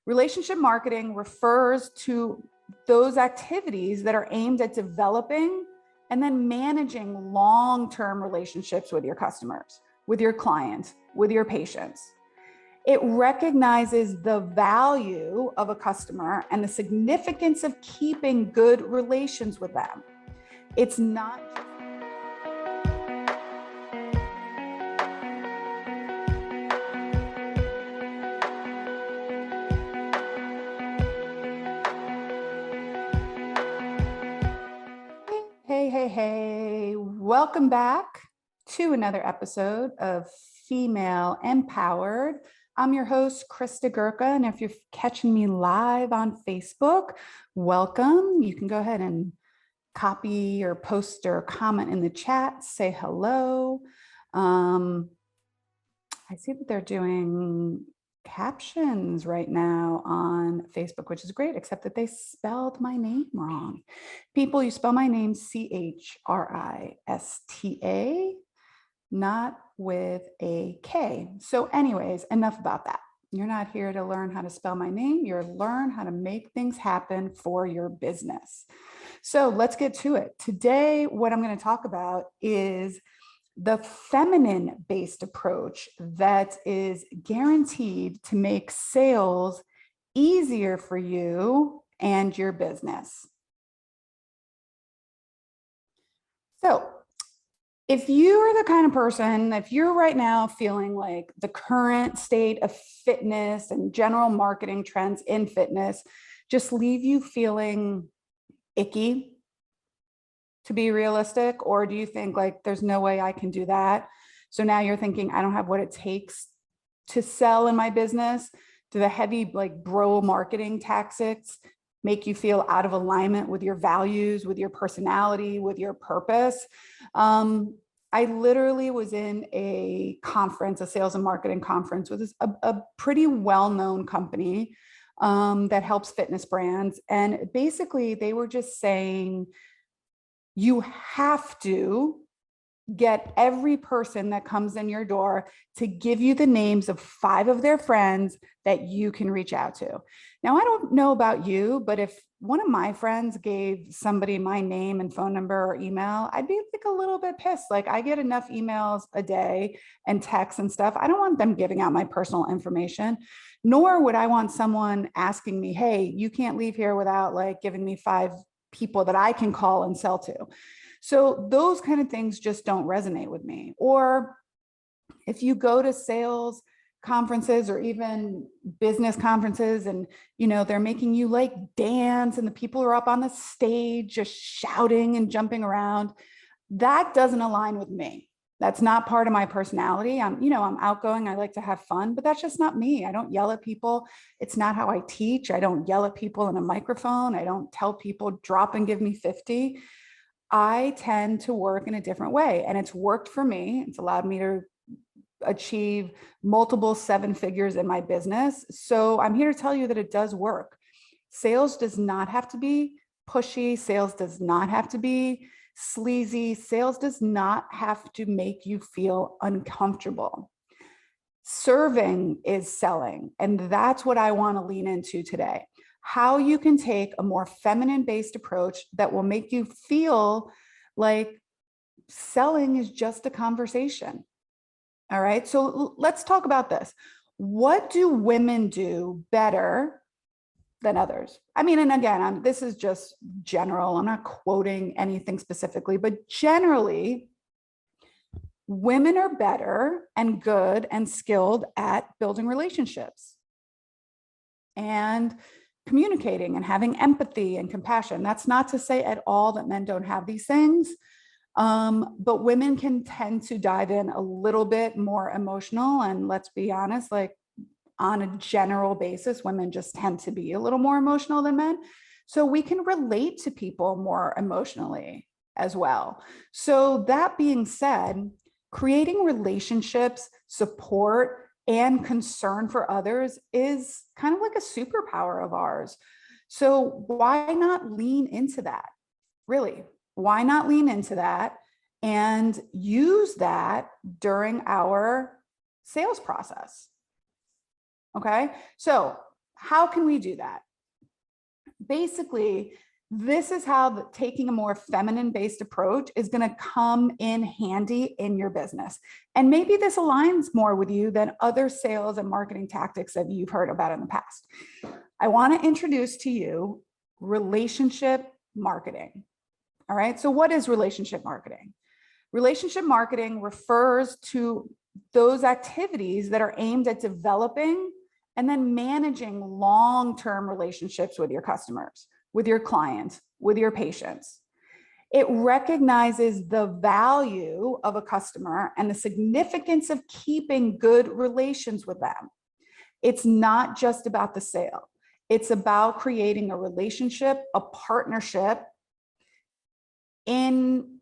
Relationship marketing refers to those activities that are aimed at developing and then managing long-term relationships with your customers, with your clients, with your patients. It recognizes the value of a customer and the significance of keeping good relations with them. It's not Hey, welcome back to another episode of Female Empowered. I'm your host, Krista Gurka, and if you're catching me live on Facebook, welcome. You can go ahead and copy or post or comment in the chat, say hello. I see that they're doing captions right now on Facebook, which is great, except that they spelled my name wrong. People, you spell my name Christa, not with a K. So anyways, enough about that. You're not here to learn how to spell my name. You're learn how to make things happen for your business. So let's get to it. Today, what I'm going to talk about is the feminine-based approach that is guaranteed to make sales easier for you and your business. So if you're the kind of person, if you're right now feeling like the current state of fitness and general marketing trends in fitness just leave you feeling icky, to be realistic, or do you think like there's no way I can do that? So now you're thinking I don't have what it takes to sell in my business. Do the heavy like bro marketing tactics make you feel out of alignment with your values, with your personality, with your purpose? I literally was in a conference, a sales and marketing conference with a pretty well-known company that helps fitness brands. And basically they were just saying, you have to get every person that comes in your door to give you the names of 5 of their friends that you can reach out to. Now, I don't know about you, but if one of my friends gave somebody my name and phone number or email, I'd be like a little bit pissed. Like I get enough emails a day and texts and stuff. I don't want them giving out my personal information, nor would I want someone asking me, hey, you can't leave here without like giving me 5 people that I can call and sell to. So those kind of things just don't resonate with me. Or if you go to sales conferences or even business conferences and, you know, they're making you like dance and the people are up on the stage just shouting and jumping around, that doesn't align with me. That's not part of my personality. I'm outgoing. I like to have fun, but that's just not me. I don't yell at people. It's not how I teach. I don't yell at people in a microphone. I don't tell people drop and give me 50. I tend to work in a different way, and it's worked for me. It's allowed me to achieve multiple 7 figures in my business. So I'm here to tell you that it does work. Sales does not have to be pushy. Sales does not have to be sleazy. Sales does not have to make you feel uncomfortable. Serving is selling, and that's what I want to lean into today. How you can take a more feminine-based approach that will make you feel like selling is just a conversation. All right, so let's talk about this. What do women do better than others? I mean, and again, this is just general. I'm not quoting anything specifically, but generally, women are better and good and skilled at building relationships and communicating and having empathy and compassion. That's not to say at all that men don't have these things, but women can tend to dive in a little bit more emotional. And let's be honest, like on a general basis, women just tend to be a little more emotional than men. So we can relate to people more emotionally as well. So that being said, creating relationships, support, and concern for others is kind of like a superpower of ours. So why not lean into that? Really, why not lean into that and use that during our sales process? Okay, so how can we do that? Basically, this is how taking a more feminine-based approach is going to come in handy in your business. And maybe this aligns more with you than other sales and marketing tactics that you've heard about in the past. I want to introduce to you relationship marketing. All right, so what is relationship marketing? Relationship marketing refers to those activities that are aimed at developing and then managing long-term relationships with your customers, with your clients, with your patients. It recognizes the value of a customer and the significance of keeping good relations with them. It's not just about the sale. It's about creating a relationship, a partnership in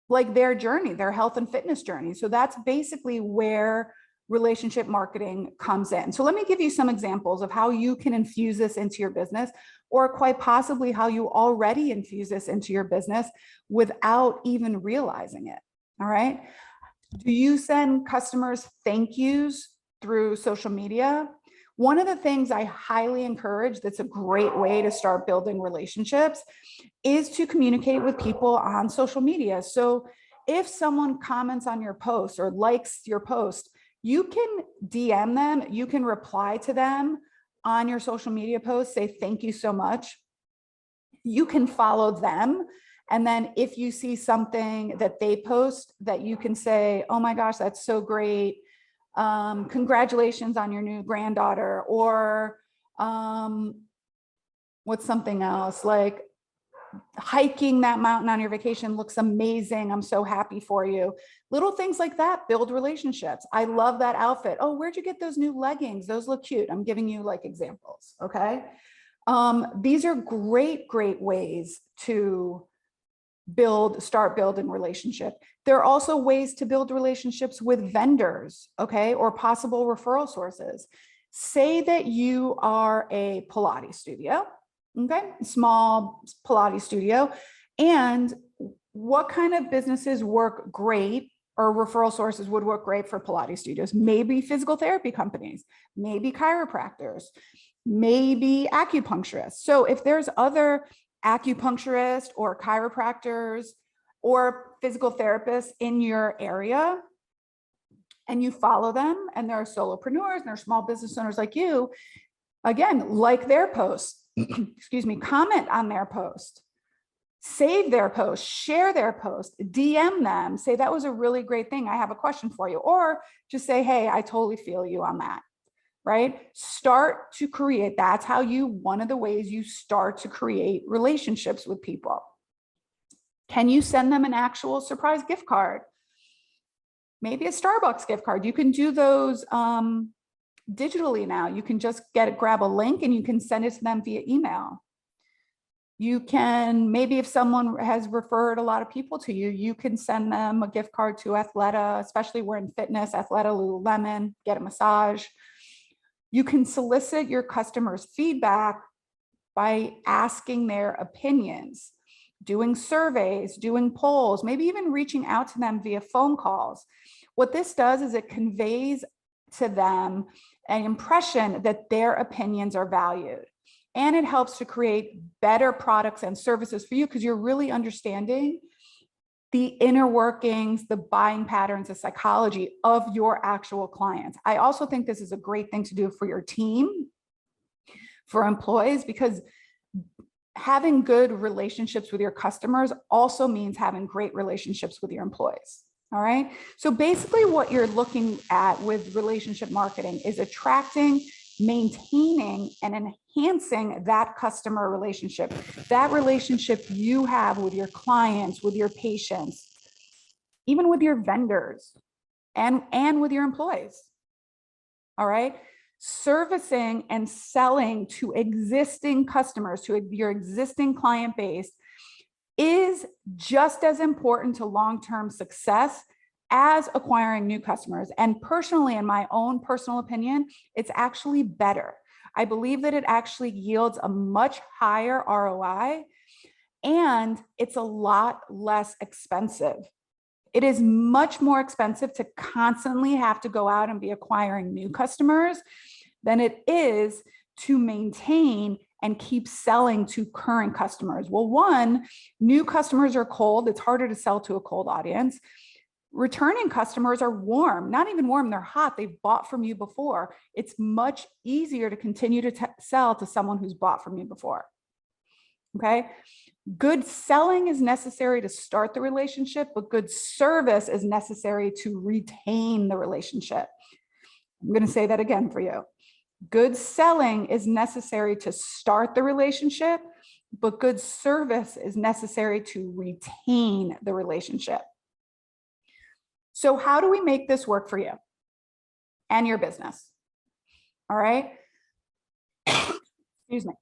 like their journey, their health and fitness journey. So that's basically where relationship marketing comes in. So let me give you some examples of how you can infuse this into your business, or quite possibly how you already infuse this into your business without even realizing it. All right. Do you send customers thank yous through social media? One of the things I highly encourage, that's a great way to start building relationships, is to communicate with people on social media. So if someone comments on your post or likes your post, you can DM them, you can reply to them on your social media post, say thank you so much. You can follow them. And then if you see something that they post that you can say, oh my gosh, that's so great. Congratulations on your new granddaughter, or what's something else, like hiking that mountain on your vacation looks amazing. I'm so happy for you. Little things like that build relationships. I love that outfit. Oh, where'd you get those new leggings? Those look cute. I'm giving you like examples. Okay. These are great ways to start building relationship. There are also ways to build relationships with vendors, okay, or possible referral sources. Say that you are a Pilates studio, okay, small Pilates studio, and what kind of businesses work great, or referral sources would work great for Pilates studios? Maybe physical therapy companies, maybe chiropractors, maybe acupuncturists. So if there's other acupuncturists or chiropractors or physical therapists in your area, and you follow them, and they're solopreneurs and they're small business owners like you, again, like their posts, excuse me, comment on their post, save their post, share their post, DM them, say that was a really great thing, I have a question for you, or just say, hey, I totally feel you on that. Right? Start to create. That's how one of the ways you start to create relationships with people. Can you send them an actual surprise gift card? Maybe a Starbucks gift card. You can do those digitally now. You can just grab a link and you can send it to them via email. You can, maybe if someone has referred a lot of people to you, you can send them a gift card to Athleta, especially we're in fitness, Athleta, Lululemon, get a massage. You can solicit your customers' feedback by asking their opinions, doing surveys, doing polls, maybe even reaching out to them via phone calls. What this does is it conveys to them an impression that their opinions are valued. And it helps to create better products and services for you because you're really understanding the inner workings, the buying patterns, the psychology of your actual clients. I also think this is a great thing to do for your team, for employees, because having good relationships with your customers also means having great relationships with your employees. All right. So basically what you're looking at with relationship marketing is attracting, maintaining, and enhancing that customer relationship, that relationship you have with your clients, with your patients, even with your vendors, and with your employees. All right. Servicing and selling to existing customers, to your existing client base, is just as important to long-term success as acquiring new customers. And personally, in my own personal opinion, it's actually better. I believe that it actually yields a much higher ROI, and it's a lot less expensive. It is much more expensive to constantly have to go out and be acquiring new customers than it is to maintain and keep selling to current customers? Well, one, new customers are cold. It's harder to sell to a cold audience. Returning customers are warm, not even warm, they're hot. They've bought from you before. It's much easier to continue to sell to someone who's bought from you before. Okay. Good selling is necessary to start the relationship, but good service is necessary to retain the relationship. I'm going to say that again for you. Good selling is necessary to start the relationship, but good service is necessary to retain the relationship. So how do we make this work for you and your business? All right. Excuse me.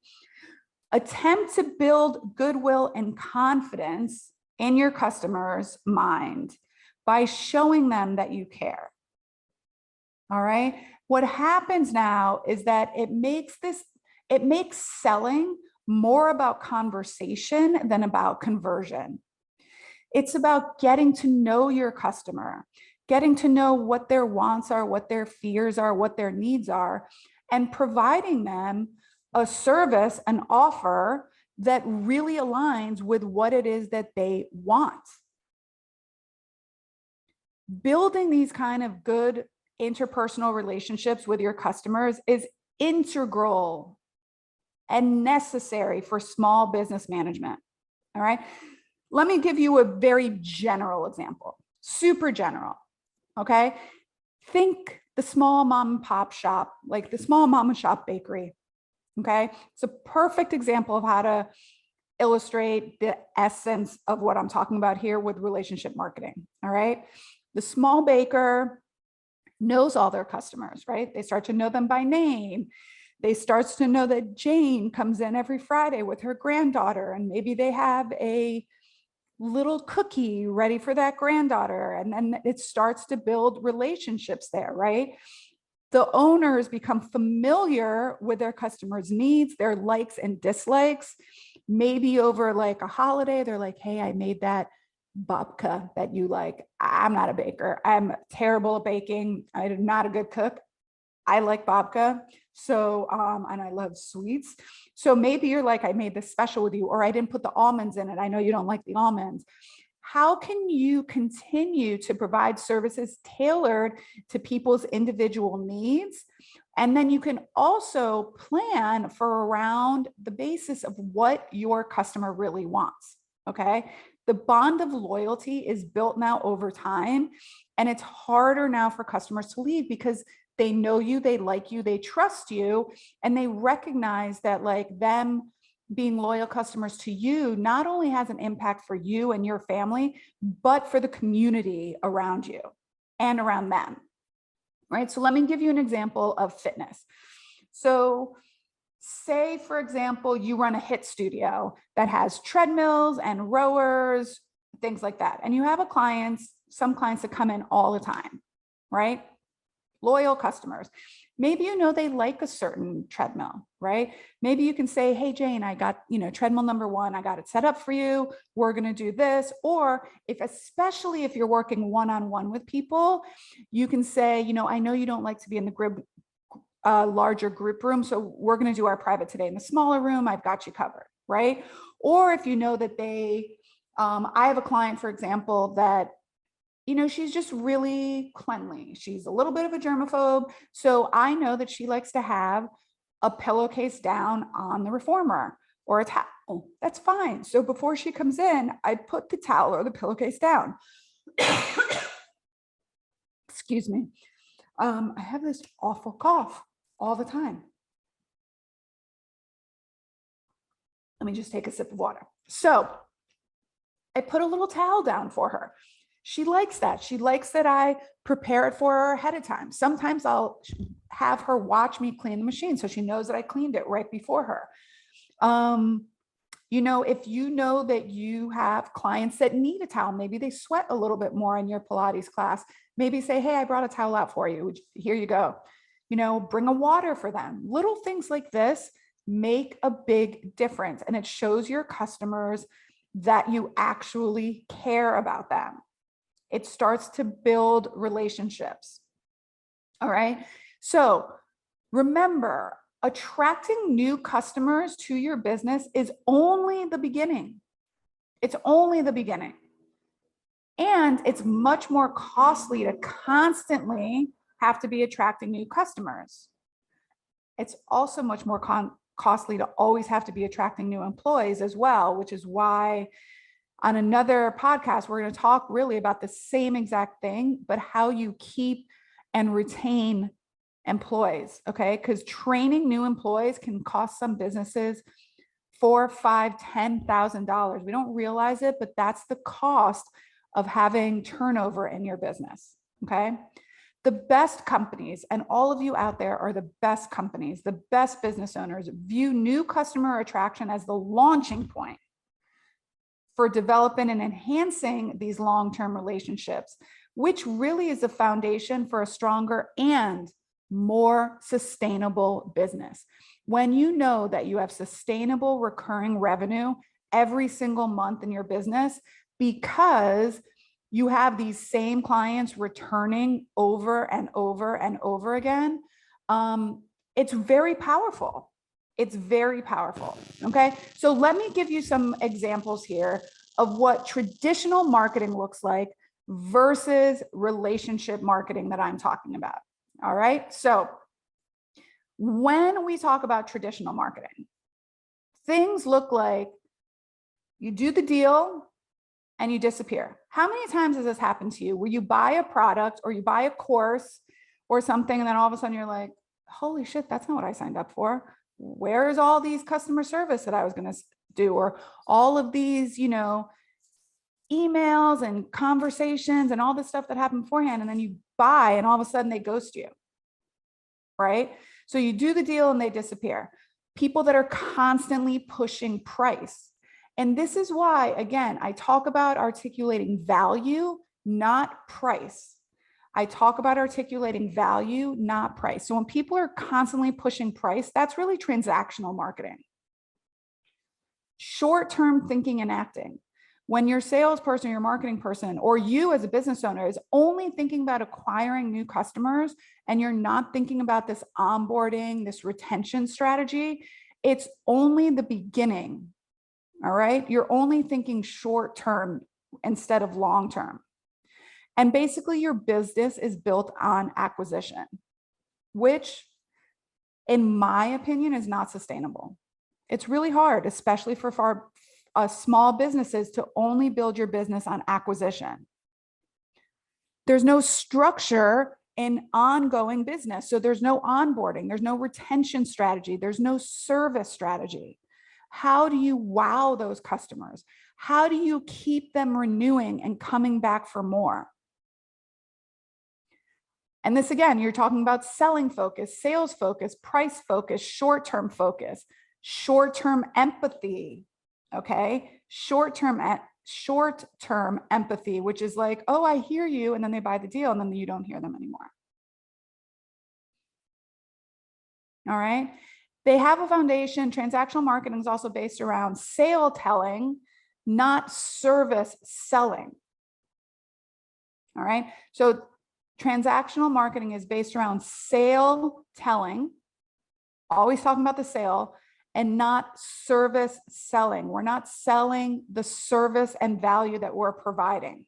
Attempt to build goodwill and confidence in your customer's mind by showing them that you care. All right. What happens now is that it makes selling more about conversation than about conversion. It's about getting to know your customer, getting to know what their wants are, what their fears are, what their needs are, and providing them a service, an offer that really aligns with what it is that they want. Building these kind of good interpersonal relationships with your customers is integral and necessary for small business management. All right. Let me give you a very general example, super general. Okay. Think the small mom and pop shop, like the small mom and shop bakery. Okay. It's a perfect example of how to illustrate the essence of what I'm talking about here with relationship marketing. All right. The small baker knows all their customers, right? They start to know them by name. They start to know that Jane comes in every Friday with her granddaughter, and maybe they have a little cookie ready for that granddaughter. And then it starts to build relationships there, right? The owners become familiar with their customers' needs, their likes and dislikes. Maybe over like a holiday, they're like, hey, I made that babka that you like. I'm not a baker. I'm terrible at baking. I'm not a good cook. I like babka. So, and I love sweets. So maybe you're like, I made this special with you, or I didn't put the almonds in it. I know you don't like the almonds. How can you continue to provide services tailored to people's individual needs? And then you can also plan for around the basis of what your customer really wants. Okay. The bond of loyalty is built now over time, and it's harder now for customers to leave because they know you, they like you, they trust you, and they recognize that like them being loyal customers to you not only has an impact for you and your family, but for the community around you and around them, right? So let me give you an example of fitness. So say, for example, you run a HIIT studio that has treadmills and rowers, things like that. And you have some clients that come in all the time, right? Loyal customers. Maybe you know they like a certain treadmill, right? Maybe you can say, hey, Jane, I got, treadmill number 1, I got it set up for you. We're going to do this. Or especially if you're working one-on-one with people, you can say, I know you don't like to be in the larger group room. So we're going to do our private today in the smaller room. I've got you covered, right? Or if you know that I have a client, for example, that she's just really cleanly. She's a little bit of a germaphobe. So I know that she likes to have a pillowcase down on the reformer or a towel. That's fine. So before she comes in, I put the towel or the pillowcase down. Excuse me. I have this awful cough all the time. Let me just take a sip of water. So I put a little towel down for her. She likes that. She likes that I prepare it for her ahead of time. Sometimes I'll have her watch me clean the machine so she knows that I cleaned it right before her. If you know that you have clients that need a towel, maybe they sweat a little bit more in your Pilates class, maybe say, hey, I brought a towel out for you. Here you go. Bring a water for them. Little things like this make a big difference. And it shows your customers that you actually care about them. It starts to build relationships. All right. So remember, attracting new customers to your business is only the beginning. It's only the beginning. And it's much more costly to constantly have to be attracting new customers. It's also much more costly to always have to be attracting new employees as well, which is why on another podcast, we're going to talk really about the same exact thing, but how you keep and retain employees, okay? Because training new employees can cost some businesses $4,000, $5,000, $10,000. We don't realize it, but that's the cost of having turnover in your business, okay? The best companies, and all of you out there are the best companies, the best business owners, view new customer attraction as the launching point for developing and enhancing these long-term relationships, which really is the foundation for a stronger and more sustainable business. When you know that you have sustainable recurring revenue every single month in your business because you have these same clients returning over and over and over again, it's very powerful. It's very powerful, okay? So let me give you some examples here of what traditional marketing looks like versus relationship marketing that I'm talking about, all right? So when we talk about traditional marketing, things look like you do the deal and you disappear. How many times has this happened to you where you buy a product or you buy a course or something and then all of a sudden you're like, holy shit, that's not what I signed up for. Where's all these customer service that I was going to do, or all of these, emails and conversations and all this stuff that happened beforehand, and then you buy and all of a sudden they ghost you, right? So you do the deal and they disappear. People that are constantly pushing price. And this is why, again, I talk about articulating value, not price. I talk about articulating value, not price. So when people are constantly pushing price, that's really transactional marketing. Short-term thinking and acting. When your salesperson, your marketing person, or you as a business owner is only thinking about acquiring new customers and you're not thinking about this onboarding, this retention strategy, it's only the beginning, all right? You're only thinking short-term instead of long-term. And basically your business is built on acquisition, which in my opinion is not sustainable. It's really hard, especially for small businesses, to only build your business on acquisition. There's no structure in ongoing business. So there's no onboarding, there's no retention strategy, there's no service strategy. How do you wow those customers? How do you keep them renewing and coming back for more? And this, again, you're talking about selling focus, sales focus, price focus, short-term focus, short-term empathy, okay? Short-term empathy, which is like, oh, I hear you, and then they buy the deal, and then you don't hear them anymore. All right? They have a foundation. Transactional marketing is also based around sale telling, not service selling. All right? So transactional marketing is based around sale telling, always talking about the sale, and not service selling. We're not selling the service and value that we're providing.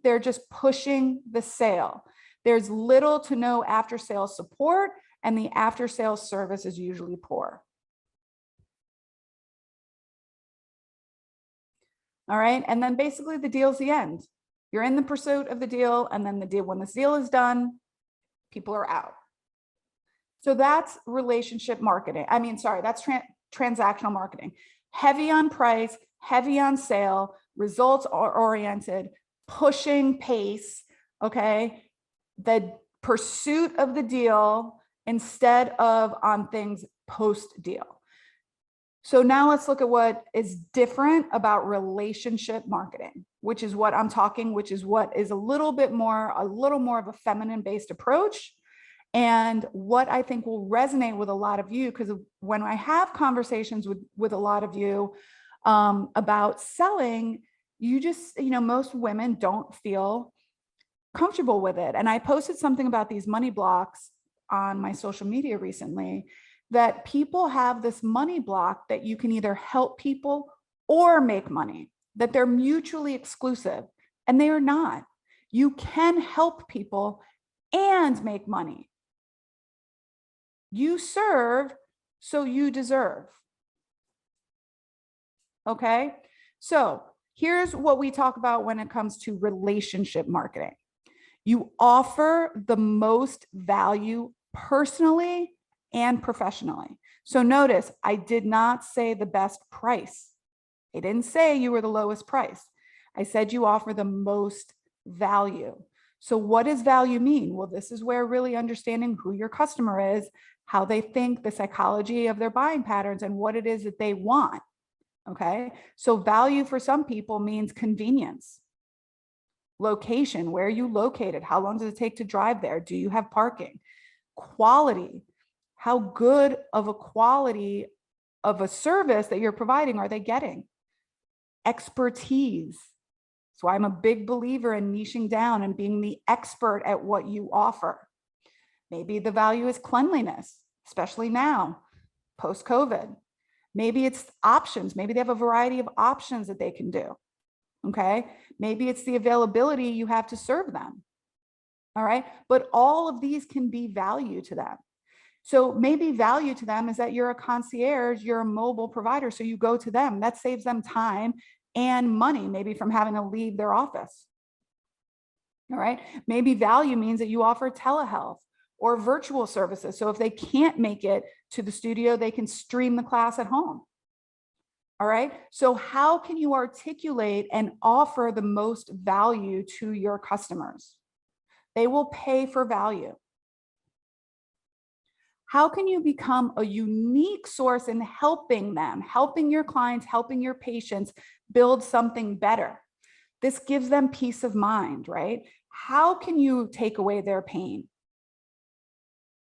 They're just pushing the sale. There's little to no after-sale support, and the after-sale service is usually poor. All right, and then basically the deal's the end. You're in the pursuit of the deal, and then the deal, when this deal is done, people are out. So that's relationship marketing. That's transactional marketing. Heavy on price, heavy on sale, results oriented, pushing pace, okay? The pursuit of the deal instead of on things post-deal. So now let's look at what is different about relationship marketing, which is what I'm talking, which is what is a little more of a feminine-based approach, and what I think will resonate with a lot of you, because when I have conversations with a lot of you about selling, you just, most women don't feel comfortable with it. And I posted something about these money blocks on my social media recently, that people have this money block that you can either help people or make money, that they're mutually exclusive, and they are not. You can help people and make money. You serve, so you deserve. Okay? So here's what we talk about when it comes to relationship marketing. You offer the most value personally and professionally. So notice, I did not say the best price. I didn't say you were the lowest price. I said you offer the most value. So what does value mean? Well, this is where really understanding who your customer is, how they think, the psychology of their buying patterns, and what it is that they want. Okay, so value for some people means convenience, location, where are you located? How long does it take to drive there? Do you have parking? Quality, how good of a quality of a service that you're providing are they getting? Expertise. So I'm a big believer in niching down and being the expert at what you offer. Maybe the value is cleanliness, especially now, post-COVID. Maybe it's options. Maybe they have a variety of options that they can do. Okay. Maybe it's the availability you have to serve them. All right. But all of these can be value to them. So maybe value to them is that you're a concierge, you're a mobile provider. So you go to them. That saves them time and money, maybe from having to leave their office. All right. Maybe value means that you offer telehealth or virtual services. So if they can't make it to the studio, they can stream the class at home. All right. So how can you articulate and offer the most value to your customers? They will pay for value. How can you become a unique source in helping them, helping your clients, helping your patients build something better? This gives them peace of mind, right? How can you take away their pain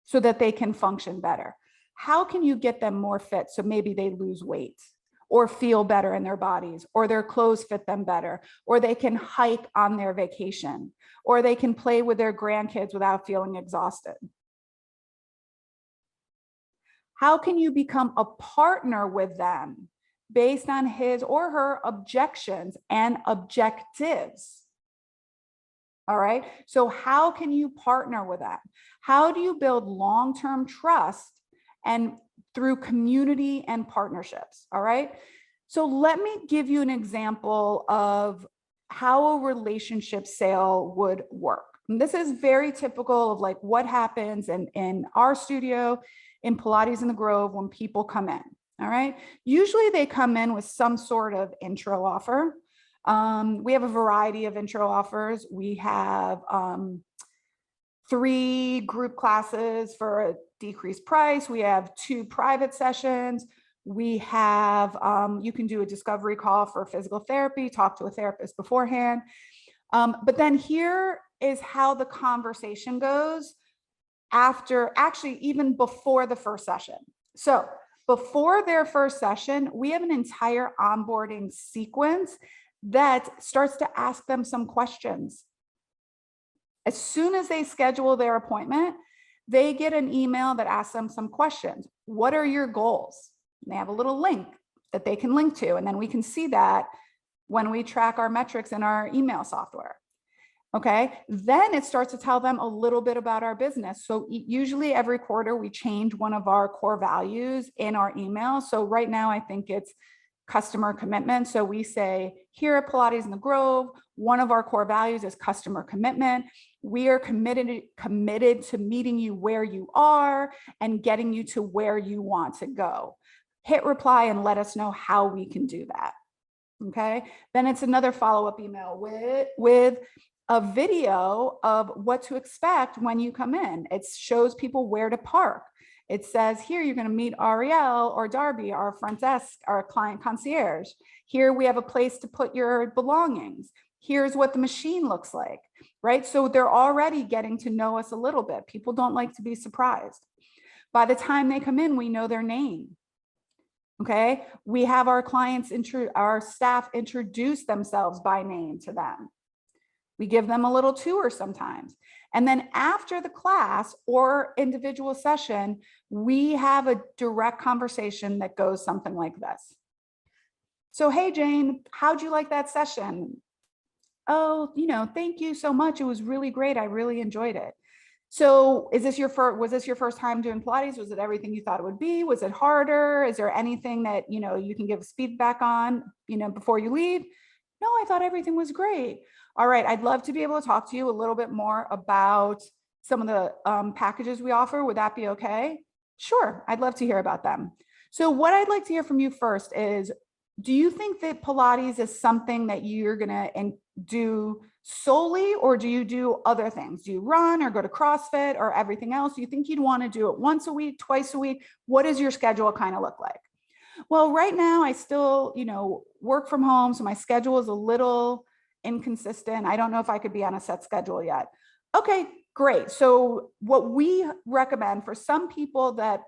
so that they can function better? How can you get them more fit so maybe they lose weight or feel better in their bodies, or their clothes fit them better, or they can hike on their vacation, or they can play with their grandkids without feeling exhausted? How can you become a partner with them based on his or her objections and objectives? All right. So how can you partner with them? How do you build long-term trust and through community and partnerships? All right. So let me give you an example of how a relationship sale would work. And this is very typical of like what happens in our studio in Pilates in the Grove when people come in. All right. Usually they come in with some sort of intro offer. We have a variety of intro offers. We have 3 group classes for a decreased price. We have 2 private sessions. We have, you can do a discovery call for physical therapy, talk to a therapist beforehand. But then here is how the conversation goes after, actually even before the first session. So before their first session, we have an entire onboarding sequence that starts to ask them some questions. As soon as they schedule their appointment, they get an email that asks them some questions. What are your goals? And they have a little link that they can link to, and then we can see that when we track our metrics in our email software. Okay, then it starts to tell them a little bit about our business. So usually every quarter we change one of our core values in our email. So right now I think it's customer commitment. So we say here at Pilates in the Grove, one of our core values is customer commitment. We are committed to meeting you where you are and getting you to where you want to go. Hit reply and let us know how we can do that. Okay, then it's another follow-up email with a video of what to expect when you come in. It shows people where to park. It says here, you're going to meet Ariel or Darby, our front desk, our client concierge. Here we have a place to put your belongings. Here's what the machine looks like, right? So they're already getting to know us a little bit. People don't like to be surprised. By the time they come in, we know their name. Okay. We have our clients, our staff introduce themselves by name to them. We give them a little tour sometimes. And then after the class or individual session, we have a direct conversation that goes something like this. So, hey, Jane, how'd you like that session? Oh, thank you so much. It was really great. I really enjoyed it. So was this your first time doing Pilates? Was it everything you thought it would be? Was it harder? Is there anything that, you can give us feedback on, before you leave? No, I thought everything was great. All right. I'd love to be able to talk to you a little bit more about some of the packages we offer. Would that be okay? Sure. I'd love to hear about them. So what I'd like to hear from you first is, do you think that Pilates is something that you're going to do solely, or do you do other things? Do you run or go to CrossFit or everything else? Do you think you'd want to do it once a week, twice a week? What does your schedule kind of look like? Well, right now I still, work from home. So my schedule is a little inconsistent. I don't know if I could be on a set schedule yet. Okay, great. So what we recommend for some people, that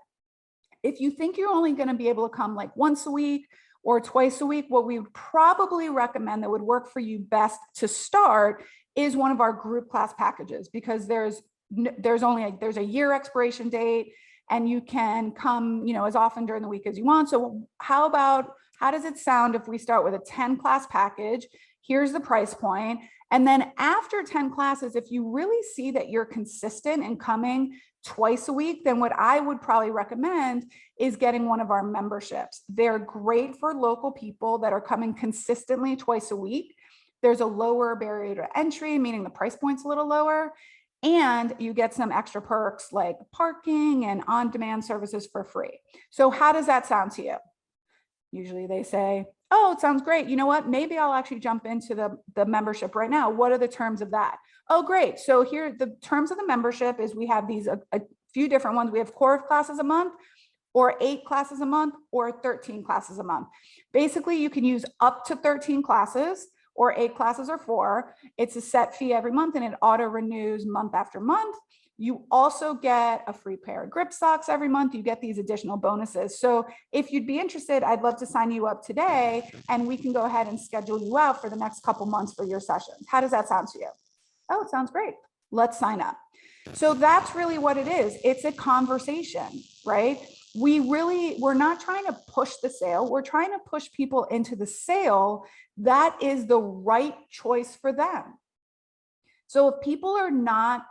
if you think you're only going to be able to come like once a week or twice a week, what we would probably recommend that would work for you best to start is one of our group class packages, because there's a year expiration date, and you can come, as often during the week as you want. So how does it sound if we start with a 10 class package? Here's the price point. And then after 10 classes, if you really see that you're consistent in coming twice a week, then what I would probably recommend is getting one of our memberships. They're great for local people that are coming consistently twice a week. There's a lower barrier to entry, meaning the price point's a little lower, and you get some extra perks like parking and on-demand services for free. So how does that sound to you? Usually they say, oh, it sounds great. You know what? Maybe I'll actually jump into the membership right now. What are the terms of that? Oh, great. So here, the terms of the membership is we have these, a few different ones. We have core classes a month, or 8 classes a month, or 13 classes a month. Basically, you can use up to 13 classes, or 8 classes, or 4. It's a set fee every month, and it auto renews month after month. You also get a free pair of grip socks every month. You get these additional bonuses. So if you'd be interested, I'd love to sign you up today, and we can go ahead and schedule you out for the next couple months for your sessions. How does that sound to you? Oh, it sounds great. Let's sign up. So that's really what it is. It's a conversation, right? We're not trying to push the sale. We're trying to push people into the sale that is the right choice for them. So if people are not,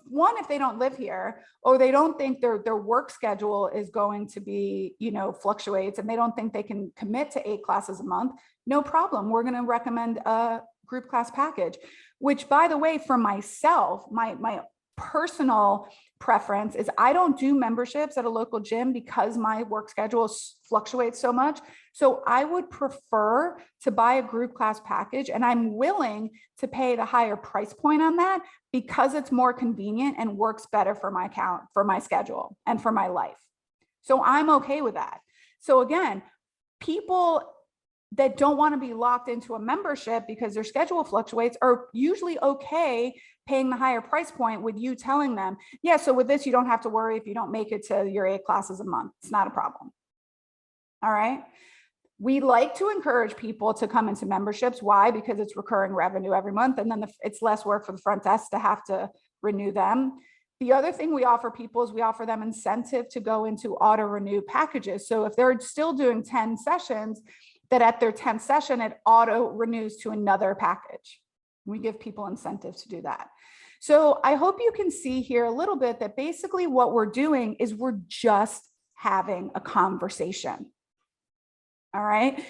one, if they don't live here, or they don't think their work schedule is going to be, fluctuates, and they don't think they can commit to 8 classes a month, no problem. We're going to recommend a group class package, which, by the way, for myself, my personal preference is I don't do memberships at a local gym because my work schedule fluctuates so much. So I would prefer to buy a group class package, and I'm willing to pay the higher price point on that because it's more convenient and works better for my account, for my schedule, and for my life. So I'm okay with that. So again, people that don't want to be locked into a membership because their schedule fluctuates are usually okay paying the higher price point with you telling them, yeah, so with this, you don't have to worry if you don't make it to your 8 classes a month. It's not a problem. All right. We like to encourage people to come into memberships. Why? Because it's recurring revenue every month, and then it's less work for the front desk to have to renew them. The other thing we offer people is we offer them incentive to go into auto renew packages. So if they're still doing 10 sessions, that at their 10th session, it auto renews to another package. We give people incentives to do that. So I hope you can see here a little bit that basically what we're doing is we're just having a conversation. All right.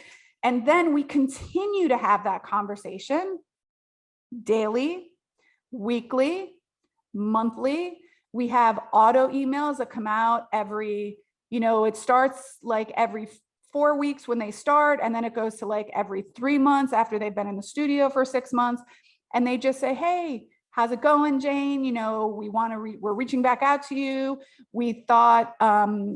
And then we continue to have that conversation daily, weekly, monthly. We have auto emails that come out every, it starts like every 4 weeks when they start, and then it goes to like every 3 months after they've been in the studio for 6 months. And they just say, hey, how's it going, Jane? We're reaching back out to you. We thought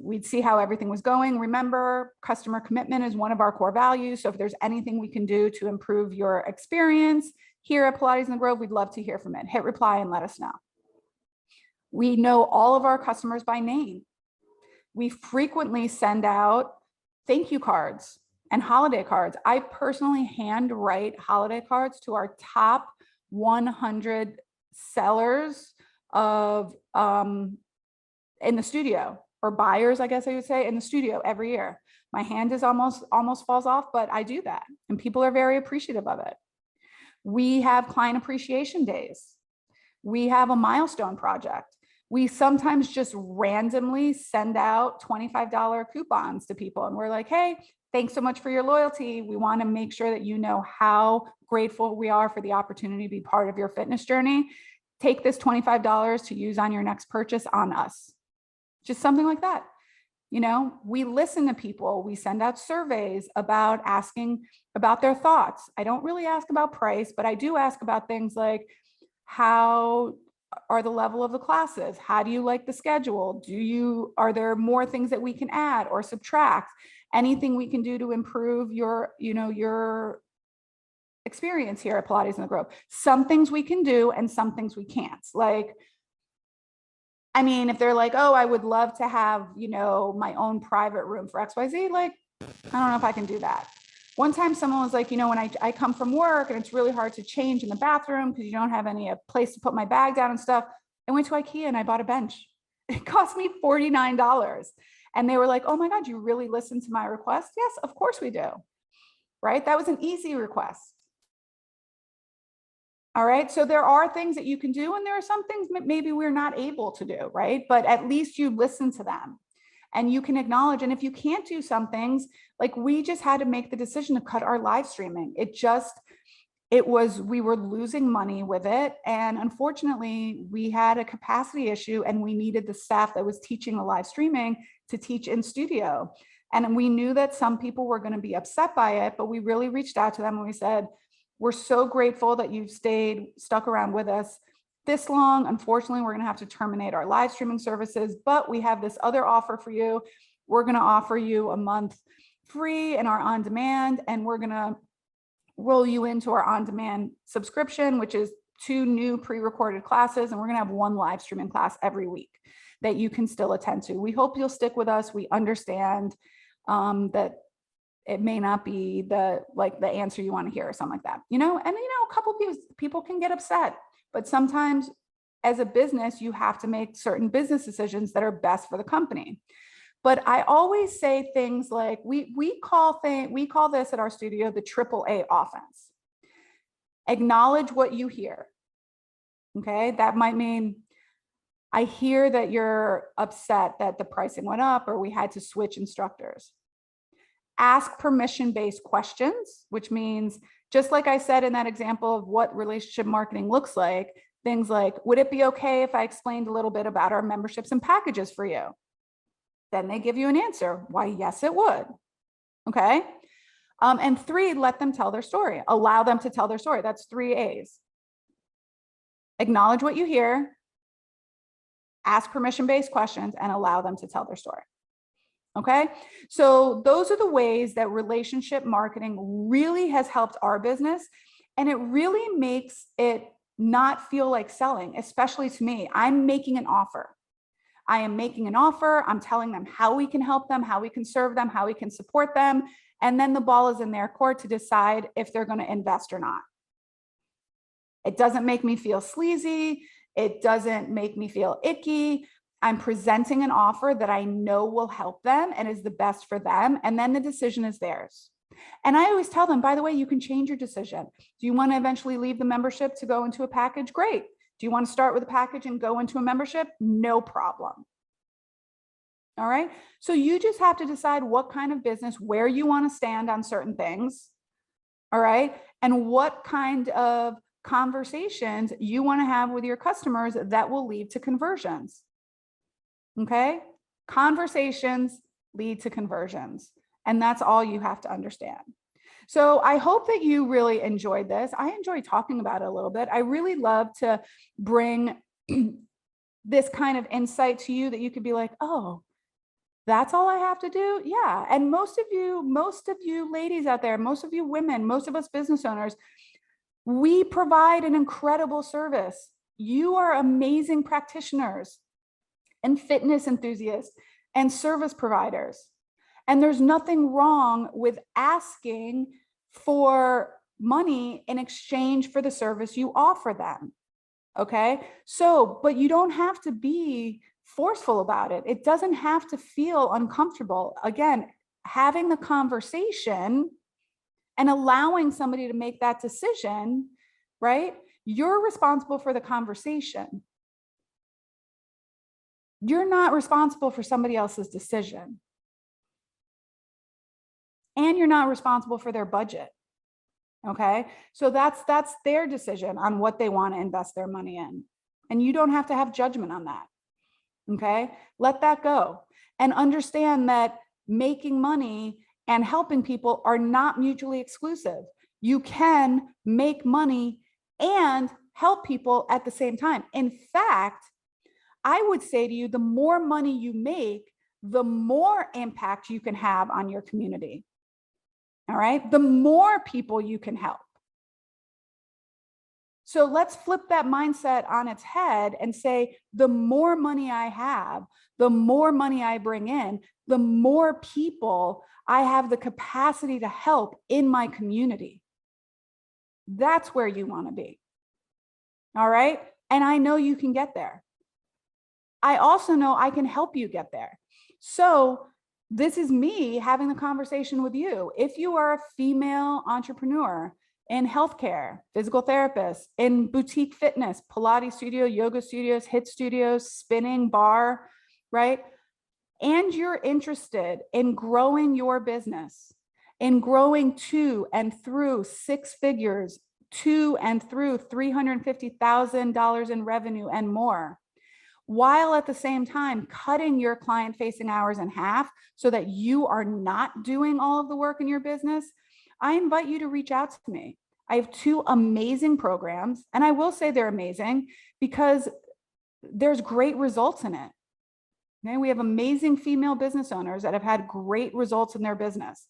we'd see how everything was going. Remember, customer commitment is one of our core values. So if there's anything we can do to improve your experience here at Pilates in the Grove, we'd love to hear from it. Hit reply and let us know. We know all of our customers by name. We frequently send out thank you cards and holiday cards. I personally handwrite holiday cards to our top 100 sellers of in the studio, or buyers, I guess I would say, in the studio every year. My hand is almost falls off, but I do that. And people are very appreciative of it. We have client appreciation days. We have a milestone project. We sometimes just randomly send out $25 coupons to people. And we're like, hey, thanks so much for your loyalty. We want to make sure that you know how grateful we are for the opportunity to be part of your fitness journey. Take this $25 to use on your next purchase on us. Just something like that. You know, we listen to people. We send out surveys about asking about their thoughts. I don't really ask about price, but I do ask about things like, how are the level of the classes? How do you like the schedule? Are there more things that we can add or subtract? Anything we can do to improve your experience here at Pilates in the Grove? Some things we can do and some things we can't. Like, I mean, if they're like, oh, I would love to have, my own private room for XYZ, like, I don't know if I can do that. One time someone was like, when I come from work and it's really hard to change in the bathroom because you don't have a place to put my bag down and stuff, I went to IKEA and I bought a bench. It cost me $49. And they were like, oh my God, you really listened to my request? Yes, of course we do. Right? That was an easy request. All right. So there are things that you can do, and there are some things maybe we're not able to do, right? But at least you listen to them and you can acknowledge. And if you can't do some things, like we just had to make the decision to cut our live streaming. We were losing money with it. And unfortunately, we had a capacity issue and we needed the staff that was teaching the live streaming to teach in studio. And we knew that some people were going to be upset by it, but we really reached out to them and we said, we're so grateful that you've stuck around with us this long. Unfortunately, we're going to have to terminate our live streaming services, but we have this other offer for you. We're going to offer you a month free in our on-demand, and we're going to roll you into our on-demand subscription, which is 2 new pre-recorded classes. And we're going to have 1 live streaming class every week that you can still attend to. We hope you'll stick with us. We understand that it may not be the answer you want to hear or something like that, and a couple of people can get upset, but sometimes as a business, you have to make certain business decisions that are best for the company. But I always say things like, we call this at our studio the AAA offense. Acknowledge what you hear. Okay. That might mean, I hear that you're upset that the pricing went up or we had to switch instructors. Ask permission-based questions, which means, just like I said in that example of what relationship marketing looks like, things like, would it be okay if I explained a little bit about our memberships and packages for you? Then they give you an answer. Why, yes, it would. Okay. And 3, let them tell their story. Allow them to tell their story. That's 3 A's. Acknowledge what you hear, ask permission-based questions, and allow them to tell their story. Okay, so those are the ways that relationship marketing really has helped our business. And it really makes it not feel like selling, especially to me. I'm making an offer. I am making an offer. I'm telling them how we can help them, how we can serve them, how we can support them. And then the ball is in their court to decide if they're going to invest or not. It doesn't make me feel sleazy. It doesn't make me feel icky. I'm presenting an offer that I know will help them and is the best for them. And then the decision is theirs. And I always tell them, by the way, you can change your decision. Do you want to eventually leave the membership to go into a package? Great. Do you want to start with a package and go into a membership? No problem. All right. So you just have to decide what kind of business, where you want to stand on certain things. All right. And what kind of conversations you want to have with your customers that will lead to conversions. Okay. Conversations lead to conversions. And that's all you have to understand. So I hope that you really enjoyed this. I enjoyed talking about it a little bit. I really love to bring this kind of insight to you that you could be like, oh, that's all I have to do. Yeah. And most of you ladies out there, most of you women, most of us business owners, we provide an incredible service. You are amazing practitioners and fitness enthusiasts and service providers. And there's nothing wrong with asking for money in exchange for the service you offer them. Okay. So, but you don't have to be forceful about it. It doesn't have to feel uncomfortable. Again, having the conversation and allowing somebody to make that decision, right? You're responsible for the conversation. You're not responsible for somebody else's decision. And you're not responsible for their budget. Okay. So that's their decision on what they want to invest their money in. And you don't have to have judgment on that. Okay. Let that go and understand that making money and helping people are not mutually exclusive. You can make money and help people at the same time. In fact, I would say to you, the more money you make, the more impact you can have on your community. All right. The more people you can help. So let's flip that mindset on its head and say, the more money I have, the more money I bring in, the more people I have the capacity to help in my community. That's where you want to be. All right. And I know you can get there. I also know I can help you get there. So this is me having the conversation with you. If you are a female entrepreneur in healthcare, physical therapist, in boutique fitness, Pilates studio, yoga studios, HIIT studios, spinning, bar, right? And you're interested in growing your business, in growing to and through six figures, to and through $350,000 in revenue and more, while at the same time cutting your client-facing hours in half so that you are not doing all of the work in your business, I invite you to reach out to me. I have two amazing programs, and I will say they're amazing because there's great results in it. Okay? We have amazing female business owners that have had great results in their business.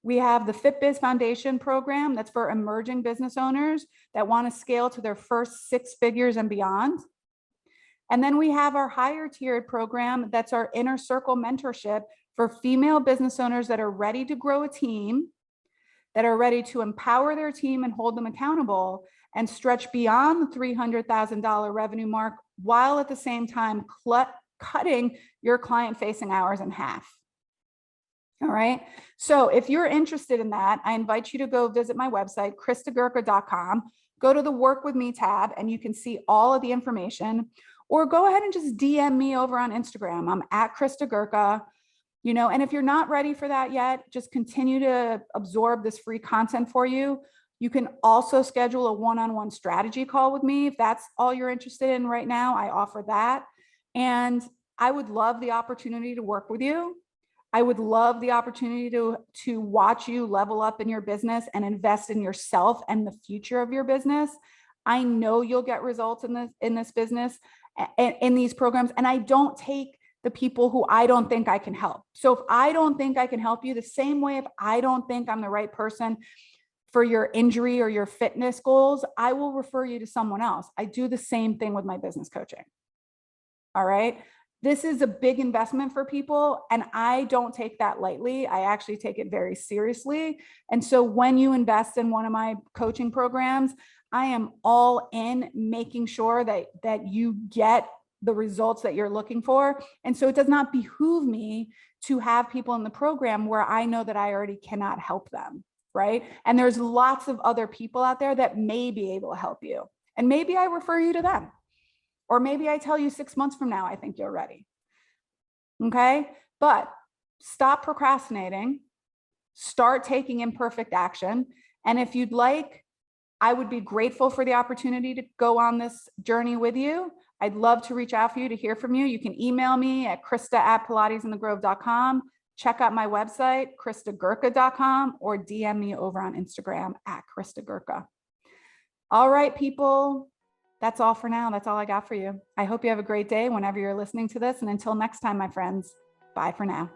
We have the FitBiz Foundation program that's for emerging business owners that want to scale to their first six figures and beyond. And then we have our higher tiered program that's our inner circle mentorship for female business owners that are ready to grow a team, that are ready to empower their team and hold them accountable and stretch beyond the $300,000 revenue mark while at the same time cutting your client-facing hours in half. All right. So if you're interested in that, I invite you to go visit my website, kristagurka.com, go to the Work With Me tab, and you can see all of the information. Or go ahead and just DM me over on Instagram. I'm at Krista Gurka, and if you're not ready for that yet, just continue to absorb this free content for you. You can also schedule a one-on-one strategy call with me. If that's all you're interested in right now, I offer that. And I would love the opportunity to work with you. I would love the opportunity to watch you level up in your business and invest in yourself and the future of your business. I know you'll get results in this business, in these programs, and I don't take the people who I don't think I can help. So if I don't think I can help you, the same way if I don't think I'm the right person for your injury or your fitness goals, I will refer you to someone else. I do the same thing with my business coaching. All right. This is a big investment for people, and I don't take that lightly. I actually take it very seriously. And so when you invest in one of my coaching programs, I am all in making sure that you get the results that you're looking for. And so it does not behoove me to have people in the program where I know that I already cannot help them, right? And there's lots of other people out there that may be able to help you. And maybe I refer you to them. Or maybe I tell you 6 months from now, I think you're ready. Okay. But stop procrastinating, start taking imperfect action. And if you'd like, I would be grateful for the opportunity to go on this journey with you. I'd love to reach out for you, to hear from you. You can email me at krista@pilatesinthegrove.com. Check out my website, kristagurka.com, or DM me over on Instagram at kristagurka. All right, people. That's all for now. That's all I got for you. I hope you have a great day whenever you're listening to this. And until next time, my friends, bye for now.